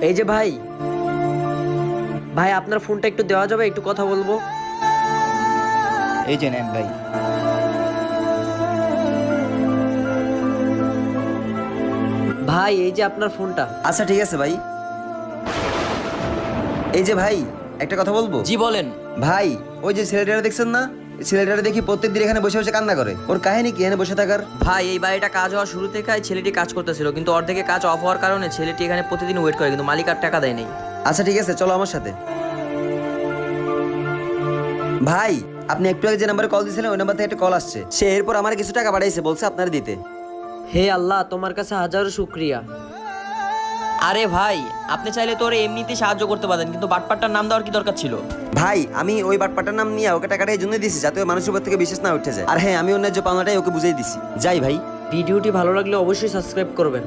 এই যে ভাই, ভাই আপনার ফোনটা একটু দেওয়া যাবে, একটু কথা বলবো। এই যে নেন ভাই। ভাই এই যে আপনার ফোনটা। আচ্ছা ঠিক আছে ভাই। এই যে ভাই, একটা কথা বলবো। জি বলেন। ভাই, ওই যে ছেলেটারা দেখছেন না, এই ছেলেটারা দেখি প্রত্যেকদিন এখানে বসে বসে কান্না করে। ওর কাহিনী কি এখানে বসে থাকার? ভাই এই বাড়িটা কাজ হওয়ার শুরু থেকে ছেলেটি কাজ করতেছিল, কিন্তু অর্ধেকে কাজ অফ হওয়ার কারণে ছেলেটি এখানে প্রতিদিন ওয়েট করে, কিন্তু মালিক আর টাকা দেয় নাই। আচ্ছা ঠিক আছে, চলো আমার সাথে। ভাই, আপনি একটু আগে যে নাম্বারে কল দিয়েছিলেন ওই নাম্বার থেকে একটা কল আসছে। সে এরপর আমার কিছু টাকা পাঠাইছে, বলছে আপনারা দিতে। হে আল্লাহ, তোমার কাছে হাজারো শুক্রিয়া। আরে ভাই, আপনি চাইলে তো ওরে এমনিতেই সাহায্য করতে পারেন, কিন্তু বাটপারটার নাম দেওয়ার কি দরকার ছিল? ভাই, আমি ওই বাটপাটার নাম নিয়ে ওকে টাকাটা এই জন্যই দিছি যাতে ওই মানুষের উপর থেকে বিশ্বাস না উঠে যায়। আর হ্যাঁ, আমি অন্য যে পাওনাটাই ওকে বুঝিয়ে দিছি। যাই ভাই। ভিডিওটি ভালো লাগলে অবশ্যই সাবস্ক্রাইব করবেন।